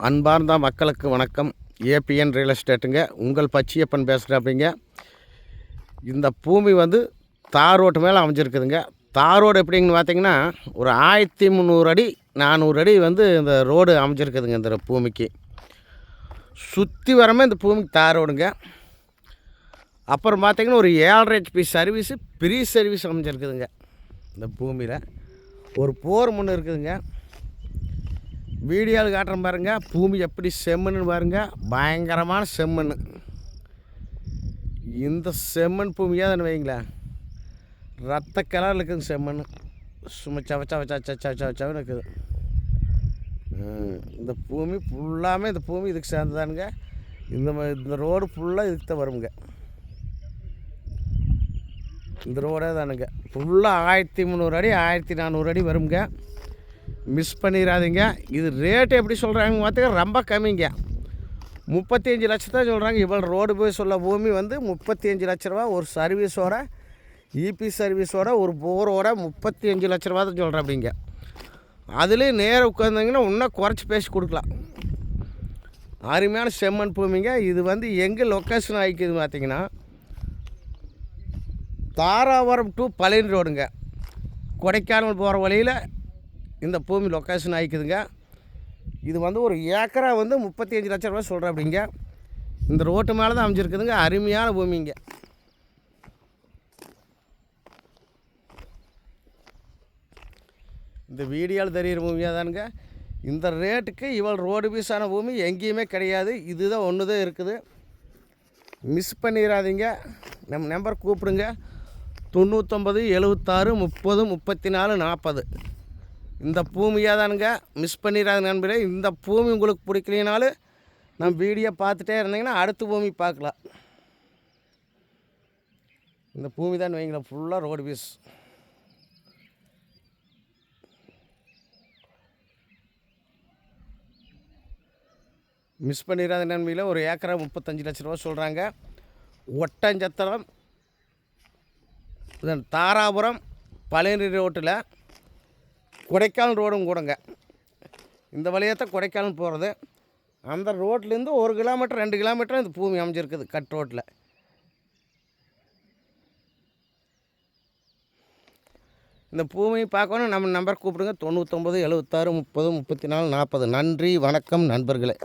அன்பார்ந்த மக்களுக்கு வணக்கம். ஏபிஎன் ரியல் எஸ்டேட்டுங்க. உங்கள் பச்சையப்பன் பேசுகிறாப்பிங்க. இந்த பூமி வந்து தார் ரோட்டு மேலே அமைஞ்சிருக்குதுங்க. தார் ரோடு எப்படிங்கன்னு பார்த்தீங்கன்னா ஒரு 1300 அடி 400 அடி வந்து இந்த ரோடு அமைஞ்சிருக்குதுங்க. இந்த பூமிக்கு சுற்றி வரமே இந்த பூமிக்கு தார் ரோடுங்க. அப்புறம் பார்த்திங்கன்னா ஒரு 7.5 HP சர்வீஸு ஃப்ரீ சர்வீஸ் அமைஞ்சிருக்குதுங்க. இந்த பூமியில் ஒரு போர் முன்னு இருக்குதுங்க. வீடியோவில் காட்டுறேன் பாருங்கள். பூமி எப்படி செம்மண்ணு பாருங்கள். பயங்கரமான செம்மண். இந்த செம்மண் பூமியாக தானே வைங்களேன். ரத்த கலரில் இருக்குதுங்க செம்மண். சும்மா சவச்சவன்னு இருக்குது. இந்த பூமி ஃபுல்லாமே இந்த பூமி இதுக்கு சேர்ந்ததானுங்க. இந்த ரோடு ஃபுல்லாக இதுக்கு தான் வருங்க. இந்த ரோடே தானுங்க. ஃபுல்லாக 1300 அடி 1400 அடி வருங்க. மிஸ் பண்ணிடாதீங்க. இது ரேட்டு எப்படி சொல்கிறாங்க பார்த்தீங்கன்னா ரொம்ப கம்மிங்க. 35 லட்சத்தான் சொல்கிறாங்க. இவ்வளோ ரோடு போய் சொல்ல பூமி வந்து 35 லட்ச ரூபா. ஒரு சர்வீஸோட இபி சர்வீஸோட ஒரு போரோட 35 லட்ச ரூபா தான் சொல்கிறேன். அப்படிங்க அதுலேயும் நேராக உட்காந்துங்கன்னா இன்னும் குறைச்சி பேசி கொடுக்கலாம். அருமையான செம்மண் பூமிங்க. இது வந்து எங்கே லொக்கேஷன் ஆகிக்குது பார்த்திங்கன்னா தாராபுரம் டு பழனி ரோடுங்க. கொடைக்கானல் போகிற வழியில் இந்த பூமி லொக்கேஷன் ஆகிக்குதுங்க. இது வந்து ஒரு ஏக்கரா வந்து 35 லட்ச ரூபா சொல்கிறேன். அப்படிங்க இந்த ரோட்டு மேலே தான் அமைஞ்சிருக்குதுங்க. அருமையான பூமிங்க. இந்த வீடியோவில் தெரிகிற பூமியாக தானுங்க. இந்த ரேட்டுக்கு இவ்வளோ ரோடு பீஸான பூமி எங்கேயுமே கிடையாது. இதுதான் ஒன்று தான் இருக்குது. மிஸ் பண்ணிடாதீங்க. நம்ம நம்பர் கூப்பிடுங்க. 99 76 30 34 40. இந்த பூமியாக தானுங்க. மிஸ் பண்ணிடாத நண்பரே. இந்த பூமி உங்களுக்கு பிடிக்கலினாலும் நம்ம வீடியோ பார்த்துட்டே இருந்தீங்கன்னா அடுத்த பூமி பார்க்கலாம். இந்த பூமி தான் வைங்களேன். ஃபுல்லாக ரோடு பீஸ். மிஸ் பண்ணிடாத நன்மையில் ஒரு ஏக்கரா 35 லட்ச ரூபா சொல்கிறாங்க. ஒட்டஞ்சத்திரம் தாராபுரம் பழனி ரோட்டில் கொடைக்கானல் ரோடும் கூடங்க. இந்த வழியத்தான் கொடைக்கானல் போகிறது. அந்த ரோட்லேருந்து 1 கிலோமீட்டர் 2 கிலோமீட்டர் இந்த பூமி அமைஞ்சிருக்குது கட் ரோட்டில். இந்த பூமியை பார்க்கணும். நம்ம நம்பர் கூப்பிடுங்க. 99 76 30 34 40. நன்றி, வணக்கம் நண்பர்களே.